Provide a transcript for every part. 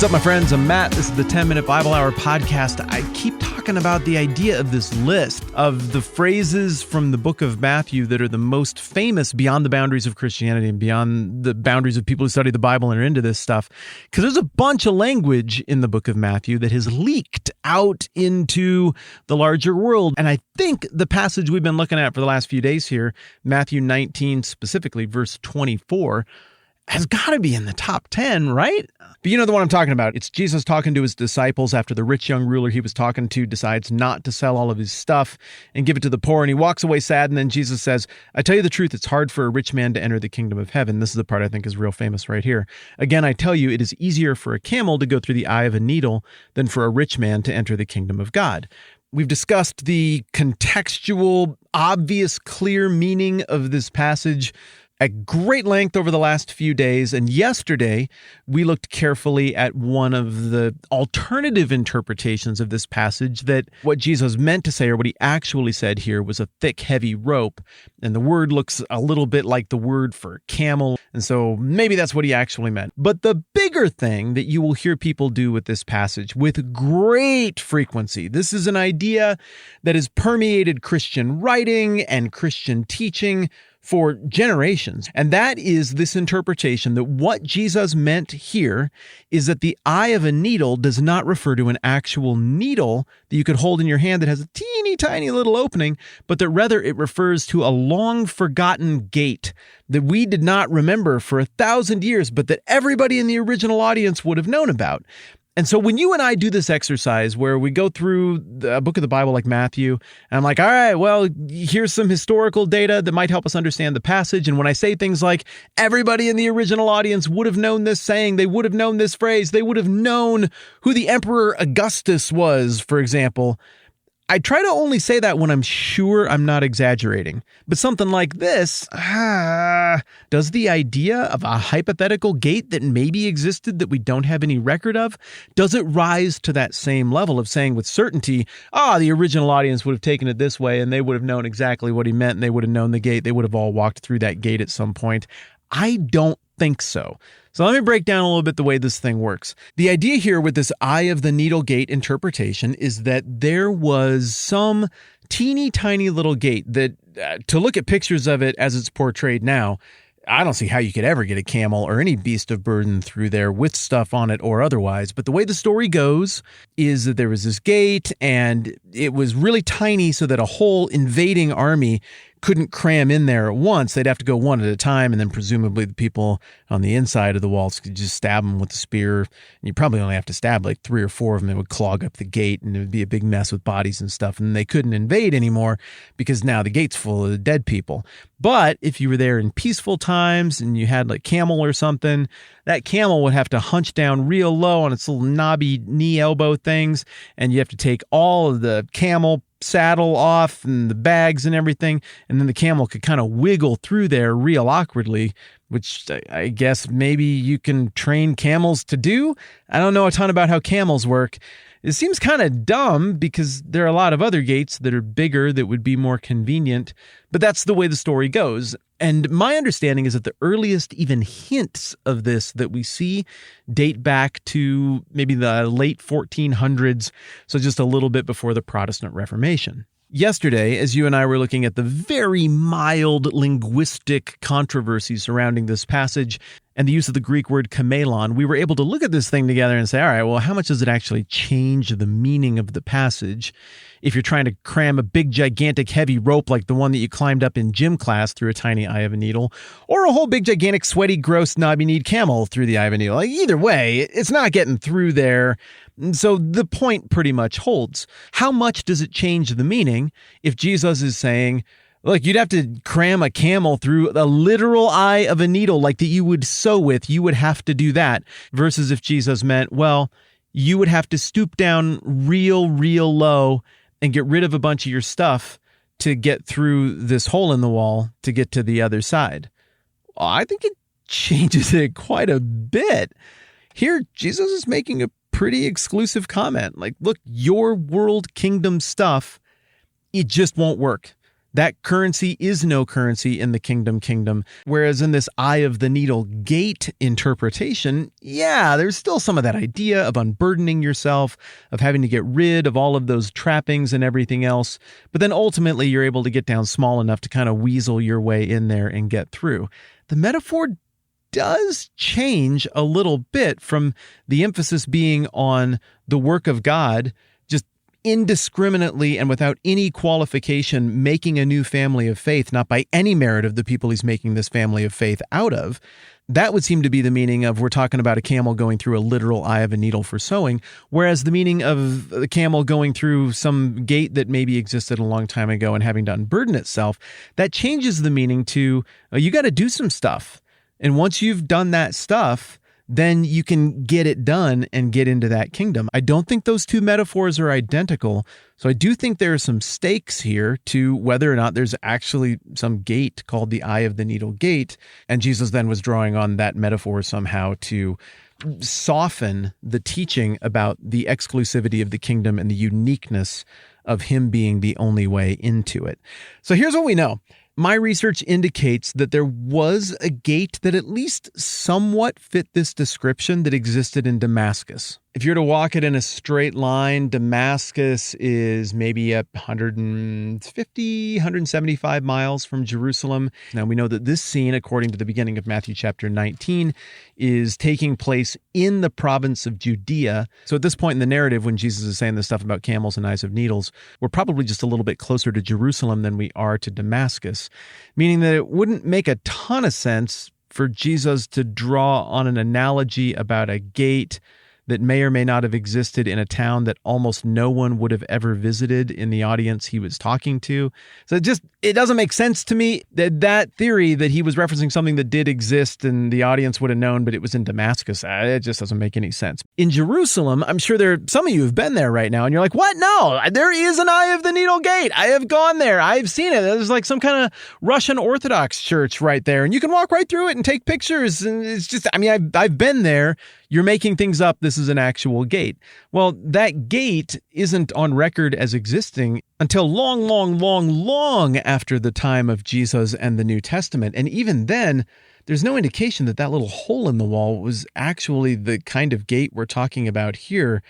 What's up, my friends? I'm Matt. This is the 10-Minute Bible Hour podcast. I keep talking about the idea of this list of the phrases from the book of Matthew that are the most famous beyond the boundaries of Christianity and beyond the boundaries of people who study the Bible and are into this stuff. Because there's a bunch of language in the book of Matthew that has leaked out into the larger world. And I think the passage we've been looking at for the last few days here, Matthew 19 specifically, verse 24, has got to be in the top 10, right? But you know the one I'm talking about. It's Jesus talking to his disciples after the rich young ruler he was talking to decides not to sell all of his stuff and give it to the poor, and he walks away sad, and then Jesus says, I tell you the truth, it's hard for a rich man to enter the kingdom of heaven. This is the part I think is real famous right here. Again, I tell you, it is easier for a camel to go through the eye of a needle than for a rich man to enter the kingdom of God. We've discussed the contextual, obvious, clear meaning of this passage at great length over the last few days, and yesterday we looked carefully at one of the alternative interpretations of this passage, that what Jesus meant to say, or what he actually said here, was a thick, heavy rope, and the word looks a little bit like the word for camel, and so maybe that's what he actually meant. But the bigger thing that you will hear people do with this passage with great frequency, this is an idea that has permeated Christian writing and Christian teaching for generations. And that is this interpretation that what Jesus meant here is that the eye of a needle does not refer to an actual needle that you could hold in your hand that has a teeny tiny little opening, but that rather it refers to a long forgotten gate that we did not remember for 1,000 years, but that everybody in the original audience would have known about. And so when you and I do this exercise where we go through a book of the Bible like Matthew, and I'm like, all right, well, here's some historical data that might help us understand the passage. And when I say things like everybody in the original audience would have known this saying, they would have known this phrase, they would have known who the Emperor Augustus was, for example, I try to only say that when I'm sure I'm not exaggerating. But something like this, does the idea of a hypothetical gate that maybe existed that we don't have any record of, does it rise to that same level of saying with certainty, the original audience would have taken it this way and they would have known exactly what he meant and they would have known the gate, they would have all walked through that gate at some point? I don't think so. So let me break down a little bit the way this thing works. The idea here with this eye of the needle gate interpretation is that there was some teeny tiny little gate that, to look at pictures of it as it's portrayed now, I don't see how you could ever get a camel or any beast of burden through there with stuff on it or otherwise. But the way the story goes is that there was this gate and it was really tiny so that a whole invading army couldn't cram in there at once. They'd have to go one at a time, and then presumably the people on the inside of the walls could just stab them with the spear. And you probably only have to stab like 3 or 4 of them. It would clog up the gate, and it would be a big mess with bodies and stuff. And they couldn't invade anymore because now the gate's full of dead people. But if you were there in peaceful times and you had like camel or something, that camel would have to hunch down real low on its little knobby knee elbow things, and you have to take all of the camel saddle off and the bags and everything, and then the camel could kind of wiggle through there real awkwardly, which I guess maybe you can train camels to do. I don't know a ton about how camels work. It seems kind of dumb because there are a lot of other gates that are bigger that would be more convenient, but that's the way the story goes. And my understanding is that the earliest even hints of this that we see date back to maybe the late 1400s, so just a little bit before the Protestant Reformation. Yesterday, as you and I were looking at the very mild linguistic controversy surrounding this passage and the use of the Greek word kamelon, we were able to look at this thing together and say, all right, well, how much does it actually change the meaning of the passage if you're trying to cram a big, gigantic, heavy rope like the one that you climbed up in gym class through a tiny eye of a needle, or a whole big, gigantic, sweaty, gross, knobby-kneed camel through the eye of a needle? Like, either way, it's not getting through there. And so the point pretty much holds. How much does it change the meaning if Jesus is saying, look, you'd have to cram a camel through the literal eye of a needle like that you would sew with, you would have to do that, versus if Jesus meant, well, you would have to stoop down real low and get rid of a bunch of your stuff to get through this hole in the wall to get to the other side. Well, I think it changes it quite a bit. Here, Jesus is making a pretty exclusive comment. Like, look, your world kingdom stuff, it just won't work. That currency is no currency in the kingdom. Whereas in this eye of the needle gate interpretation, yeah, there's still some of that idea of unburdening yourself, of having to get rid of all of those trappings and everything else. But then ultimately you're able to get down small enough to kind of weasel your way in there and get through. The metaphor does change a little bit from the emphasis being on the work of God, just indiscriminately and without any qualification making a new family of faith, not by any merit of the people he's making this family of faith out of. That would seem to be the meaning of we're talking about a camel going through a literal eye of a needle for sowing, whereas the meaning of the camel going through some gate that maybe existed a long time ago and having to unburden itself, that changes the meaning to you got to do some stuff. And once you've done that stuff, then you can get it done and get into that kingdom. I don't think those two metaphors are identical. So I do think there are some stakes here to whether or not there's actually some gate called the eye of the needle gate. And Jesus then was drawing on that metaphor somehow to soften the teaching about the exclusivity of the kingdom and the uniqueness of him being the only way into it. So here's what we know. My research indicates that there was a gate that at least somewhat fit this description that existed in Damascus. If you're to walk it in a straight line, Damascus is maybe 150, 175 miles from Jerusalem. Now, we know that this scene, according to the beginning of Matthew chapter 19, is taking place in the province of Judea. So at this point in the narrative, when Jesus is saying this stuff about camels and eyes of needles, we're probably just a little bit closer to Jerusalem than we are to Damascus, meaning that it wouldn't make a ton of sense for Jesus to draw on an analogy about a gate that may or may not have existed in a town that almost no one would have ever visited in the audience he was talking to. So it doesn't make sense to me that theory that he was referencing something that did exist and the audience would have known, but it was in Damascus. It just doesn't make any sense. In Jerusalem, I'm sure some of you have been there right now and you're like, what? No, there is an Eye of the Needle gate. I have gone there. I've seen it. There's like some kind of Russian Orthodox church right there and you can walk right through it and take pictures. And it's just, I've been there. You're making things up. This is an actual gate. Well, that gate isn't on record as existing until long after the time of Jesus and the New Testament. And even then, there's no indication that little hole in the wall was actually the kind of gate we're talking about here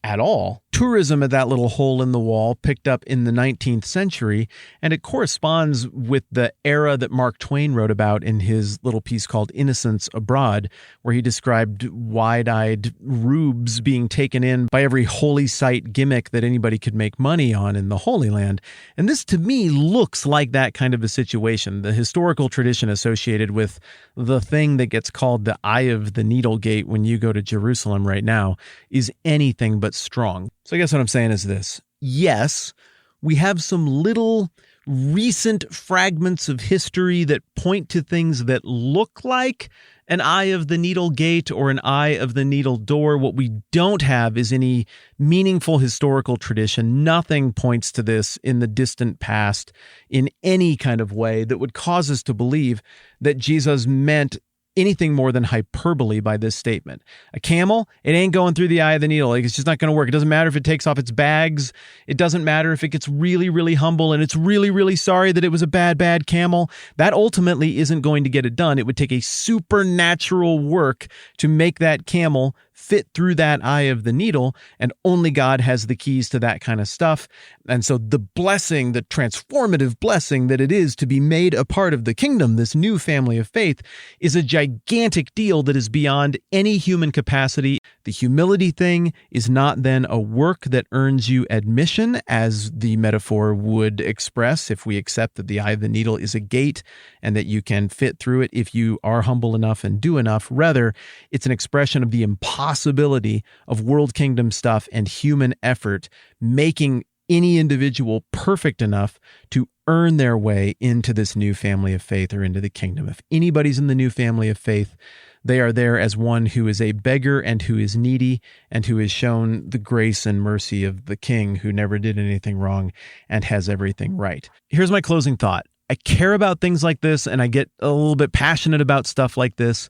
at all. Tourism at that little hole in the wall picked up in the 19th century, and it corresponds with the era that Mark Twain wrote about in his little piece called Innocents Abroad, where he described wide-eyed rubes being taken in by every holy site gimmick that anybody could make money on in the Holy Land. And this, to me, looks like that kind of a situation. The historical tradition associated with the thing that gets called the Eye of the Needle Gate when you go to Jerusalem right now is anything but strong. So I guess what I'm saying is this. Yes, we have some little recent fragments of history that point to things that look like an Eye of the Needle gate or an Eye of the Needle door. What we don't have is any meaningful historical tradition. Nothing points to this in the distant past in any kind of way that would cause us to believe that Jesus meant anything more than hyperbole by this statement. A camel, it ain't going through the eye of the needle. It's just not going to work. It doesn't matter if it takes off its bags. It doesn't matter if it gets really, really humble and it's really, really sorry that it was a bad camel. That ultimately isn't going to get it done. It would take a supernatural work to make that camel fit through that eye of the needle, and only God has the keys to that kind of stuff. And so the blessing, the transformative blessing that it is to be made a part of the kingdom, this new family of faith, is a gigantic deal that is beyond any human capacity. The humility thing is not then a work that earns you admission, as the metaphor would express if we accept that the eye of the needle is a gate and that you can fit through it if you are humble enough and do enough. Rather, it's an expression of the impossibility of world kingdom stuff and human effort making any individual perfect enough to earn their way into this new family of faith or into the kingdom. If anybody's in the new family of faith, they are there as one who is a beggar and who is needy and who is shown the grace and mercy of the King who never did anything wrong and has everything right. Here's my closing thought. I care about things like this and I get a little bit passionate about stuff like this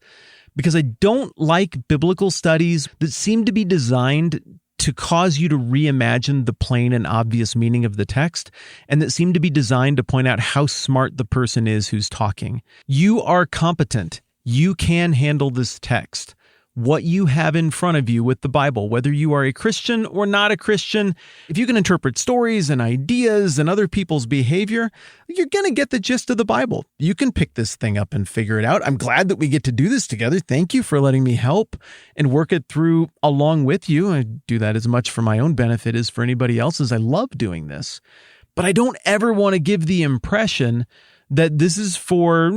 because I don't like biblical studies that seem to be designed to cause you to reimagine the plain and obvious meaning of the text, and that seem to be designed to point out how smart the person is who's talking. You are competent. You can handle this text. What you have in front of you with the Bible, whether you are a Christian or not a Christian, if you can interpret stories and ideas and other people's behavior, you're going to get the gist of the Bible. You can pick this thing up and figure it out. I'm glad that we get to do this together. Thank you for letting me help and work it through along with you. I do that as much for my own benefit as for anybody else's. I love doing this. But I don't ever want to give the impression that this is for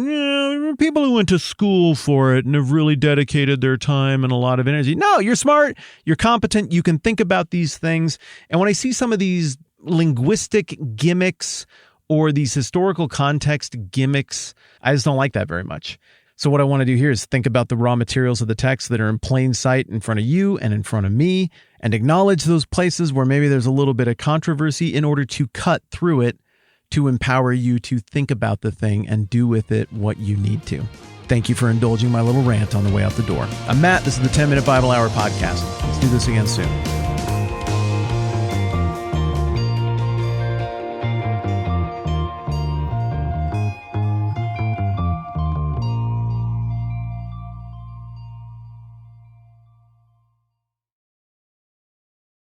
people who went to school for it and have really dedicated their time and a lot of energy. No, you're smart, you're competent, you can think about these things. And when I see some of these linguistic gimmicks or these historical context gimmicks, I just don't like that very much. So what I want to do here is think about the raw materials of the text that are in plain sight in front of you and in front of me, and acknowledge those places where maybe there's a little bit of controversy in order to cut through it, to empower you to think about the thing and do with it what you need to. Thank you for indulging my little rant on the way out the door. I'm Matt. This is the 10-Minute Bible Hour podcast. Let's do this again soon.